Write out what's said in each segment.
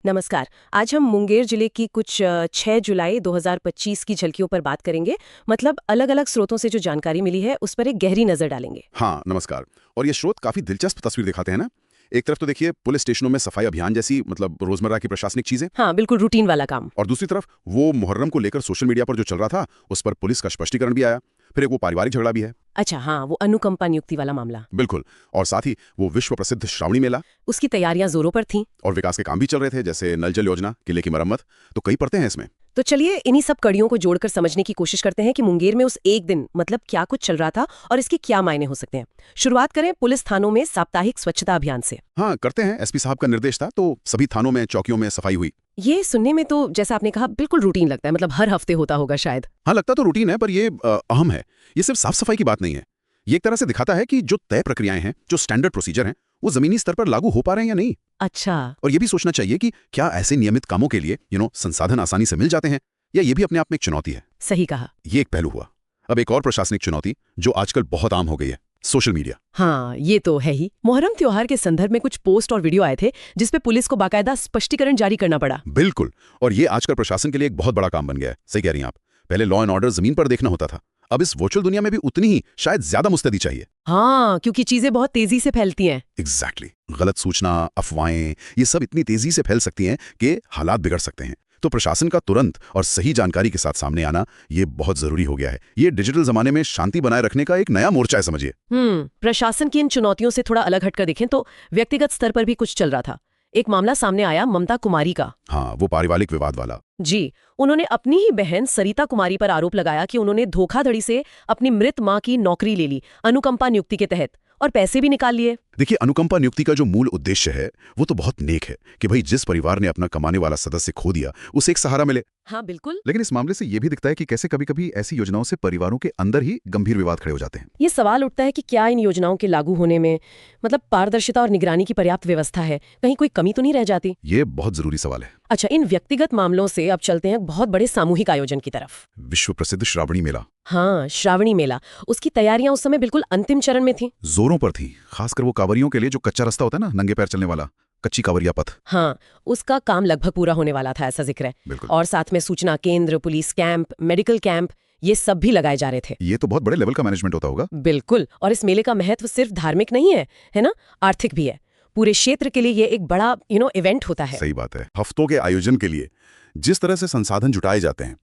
नमस्कार। आज हम मुंगेर जिले की कुछ 6 जुलाई 2025 की झलकियों पर बात करेंगे। मतलब अलग-अलग स्रोतों से जो जानकारी मिली है उस पर एक गहरी नजर डालेंगे। हाँ, नमस्कार। और ये स्रोत काफी दिलचस्प तस्वीर दिखाते हैं ना। एक तरफ तो देखिए पुलिस स्टेशनों में सफाई अभियान जैसी मतलब रोजमर्रा की प्रशासनिक चीजें, हाँ, बिल्कुल रूटीन वाला काम। और दूसरी तरफ वो मुहर्रम को लेकर सोशल मीडिया पर जो चल रहा था उस पर पुलिस का स्पष्टीकरण भी आया। फिर एक वो पारिवारिक झगड़ा भी है। अच्छा, हाँ, वो अनुकंपा नियुक्ति वाला मामला। बिल्कुल। और साथ ही वो विश्व प्रसिद्ध श्रावणी मेला उसकी तैयारियां जोरों पर थीं। और विकास के काम भी चल रहे थे, जैसे नल जल योजना, किले की मरम्मत। तो कई परतें हैं इसमें। तो चलिए इन्हीं सब कड़ियों को जोड़कर समझने की कोशिश करते हैं कि मुंगेर में उस एक दिन मतलब क्या कुछ चल रहा था और इसके क्या मायने हो सकते हैं। शुरुआत करें पुलिस थानों में साप्ताहिक स्वच्छता अभियान से। हाँ, करते हैं। एसपी साहब का निर्देश था तो सभी थानों में चौकियों में सफाई हुई। ये सुनने में तो जैसा आपने कहा बिल्कुल रूटीन लगता है, मतलब हर हफ्ते होता होगा शायद। हाँ, लगता तो रूटीन है, पर ये अहम है। ये सिर्फ साफ सफाई की बात नहीं है। ये एक तरह से दिखाता है कि जो तय प्रक्रियाएं हैं, जो स्टैंडर्ड प्रोसीजर हैं, वो जमीनी स्तर पर लागू हो पा रहे हैं या नहीं। अच्छा। और ये भी सोचना चाहिए कि क्या ऐसे नियमित कामों के लिए संसाधन आसानी से मिल जाते हैं, या ये भी अपने आप में एक चुनौती है। सही कहा। ये एक पहलू हुआ। अब एक और प्रशासनिक चुनौती जो आजकल बहुत आम हो गई है, सोशल मीडिया। हाँ, ये तो है ही। मुहर्रम त्योहार के संदर्भ में कुछ पोस्ट और वीडियो आए थे जिसपे पुलिस को बाकायदा स्पष्टीकरण जारी करना पड़ा। बिल्कुल। और ये आजकल प्रशासन के लिए एक बहुत बड़ा काम बन गया है। सही कह रही हैं आप। पहले लॉ एंड ऑर्डर जमीन पर देखना होता था, अब इस वर्चुअल दुनिया में भी उतनी ही, शायद ज्यादा मुस्तैदी चाहिए। हाँ, क्योंकि चीजें बहुत तेजी से फैलती हैं। एग्जैक्टली। गलत सूचना, अफवाहें, ये सब इतनी तेजी से फैल सकती हैं कि हालात बिगड़ सकते हैं। तो प्रशासन का तुरंत और सही जानकारी के साथ सामने आना ये बहुत जरूरी हो गया है। ये डिजिटल जमाने में शांति बनाए रखने का एक नया मोर्चा है, समझिए। प्रशासन की इन चुनौतियों से थोड़ा अलग हटकर देखें तो व्यक्तिगत स्तर पर भी कुछ चल रहा था। एक मामला सामने आया ममता कुमारी का। हाँ, वो पारिवारिक विवाद वाला। जी, उन्होंने अपनी ही बहन सरिता कुमारी पर आरोप लगाया कि उन्होंने धोखाधड़ी से अपनी मृत मां की नौकरी ले ली अनुकंपा नियुक्ति के तहत, और पैसे भी निकाल लिए। देखिए, अनुकंपा नियुक्ति का जो मूल उद्देश्य है वो तो बहुत नेक है कि भाई जिस परिवार ने अपना कमाने वाला सदस्य खो दिया उसे एक सहारा मिले। हाँ, बिल्कुल। लेकिन इस मामले से ये भी दिखता है कि कैसे कभी-कभी ऐसी योजनाओं से परिवारों के अंदर ही गंभीर विवाद खड़े हो जाते हैं। ये सवाल उठता है कि क्या इन योजनाओं के लागू होने में मतलब पारदर्शिता और निगरानी की पर्याप्त व्यवस्था है, कहीं कोई कमी तो नहीं रह जाती। ये बहुत जरूरी सवाल है। अच्छा, इन व्यक्तिगत मामलों से अब चलते हैं बहुत बड़े सामूहिक आयोजन की तरफ। विश्व प्रसिद्ध श्रावणी मेला। हाँ, श्रावणी मेला। उसकी तैयारियां उस समय बिल्कुल अंतिम चरण में थी। जोरों पर थी, खासकर वो कांवरियों के लिए जो कच्चा रास्ता होता है ना, नंगे पैर चलने वाला, कच्ची कांवरिया पथ। हाँ, उसका काम लगभग पूरा होने वाला था, ऐसा जिक्र है। बिल्कुल। और साथ में सूचना केंद्र, पुलिस कैंप, मेडिकल कैंप, ये सब भी लगाए जा रहे थे। ये तो बहुत बड़े लेवल का मैनेजमेंट होता होगा। बिल्कुल। और इस मेले का महत्व सिर्फ धार्मिक नहीं है ना, आर्थिक भी है। पूरे क्षेत्र के लिए ये एक बड़ा इवेंट होता है। सही बात है। हफ्तों के आयोजन के लिए जिस तरह से संसाधन जुटाए जाते हैं,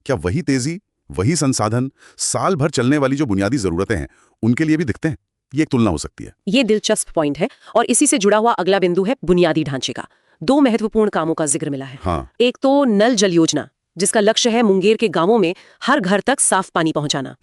क्या वही तेजी, वही संसाधन साल भर चलने वाली जो बुनियादी जरूरतें हैं उनके लिए भी दिखते हैं? ये एक तुलना हो सकती है। ये दिलचस्प पॉइंट है, और इसी से जुड़ा हुआ अगला बिंदु है बुनियादी ढांचे का। 2 महत्वपूर्ण कामों का जिक्र मिला है। हाँ। एक तो नल जल योजना, जिसका लक्ष्य है मुंगेर के गांवों में हर घर तक साफ पानी पहुंचाना।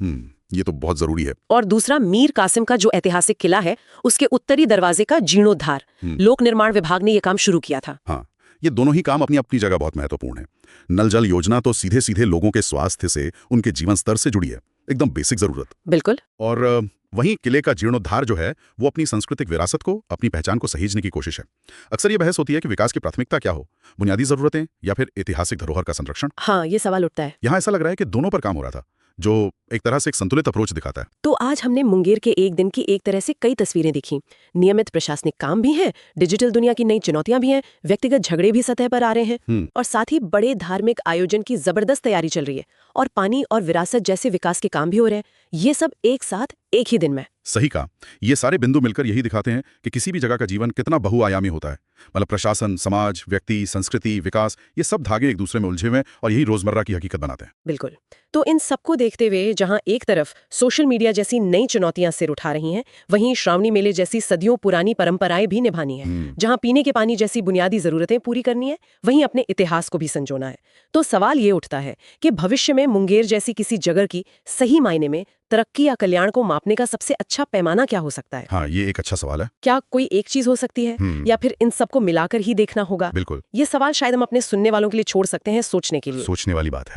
ये तो बहुत जरूरी है। और दूसरा मीर कासिम का जो ऐतिहासिक किला है उसके उत्तरी दरवाजे का जीर्णोद्धार। लोक निर्माण विभाग ने यह काम शुरू किया था। हाँ, ये दोनों ही काम अपनी अपनी जगह बहुत महत्वपूर्ण है। नल जल योजना तो सीधे सीधे लोगों के स्वास्थ्य से, उनके जीवन स्तर से जुड़ी है, एकदम बेसिक जरूरत। बिल्कुल। और वहीं किले का जीर्णोद्धार जो है वो अपनी सांस्कृतिक विरासत को, अपनी पहचान को सहेजने की कोशिश है। अक्सर ये बहस होती है कि विकास की प्राथमिकता क्या हो, बुनियादी जरूरतें या फिर ऐतिहासिक धरोहर का संरक्षण। हाँ, ये सवाल उठता है। यहाँ ऐसा लग रहा है कि दोनों पर काम हो रहा था, जो एक तरह से एक संतुलित अप्रोच दिखाता है। तो आज हमने मुंगेर के एक दिन की एक तरह से कई तस्वीरें देखी। नियमित प्रशासनिक काम भी है, डिजिटल दुनिया की नई चुनौतियां भी हैं, व्यक्तिगत झगड़े भी सतह पर आ रहे हैं, और साथ ही बड़े धार्मिक आयोजन की जबरदस्त तैयारी चल रही है, और पानी और विरासत जैसे विकास के काम भी हो रहे हैं। ये सब एक साथ एक ही दिन में। सही कहा। ये सारे बिंदु मिलकर यही दिखाते हैं कि किसी भी जगह का जीवन कितना बहुआयामी होता है। मतलब प्रशासन, समाज, व्यक्ति, संस्कृति, विकास, ये सब धागे एक दूसरे में उलझे हुए और यही रोजमर्रा की हकीकत बनाते हैं। बिल्कुल। तो इन सबको देखते हुए जहां एक तरफ सोशल मीडिया जैसी नई चुनौतियां सिर उठा रही हैं, वहीं श्रावणी मेले जैसी सदियों पुरानी परंपराएं भी निभानी है। जहां पीने के पानी जैसी बुनियादी जरूरतें पूरी करनी है, वहीं अपने इतिहास को भी संजोना है। तो सवाल ये उठता है कि भविष्य में मुंगेर जैसी किसी जगह की सही मायने में तरक्की या कल्याण को मापने का सबसे अच्छा पैमाना क्या हो सकता है? हाँ, ये एक अच्छा सवाल है। क्या कोई एक चीज हो सकती है, या फिर इन सबको मिलाकर ही देखना होगा? बिल्कुल। ये सवाल शायद हम अपने सुनने वालों के लिए छोड़ सकते हैं सोचने के लिए। सोचने वाली बात है।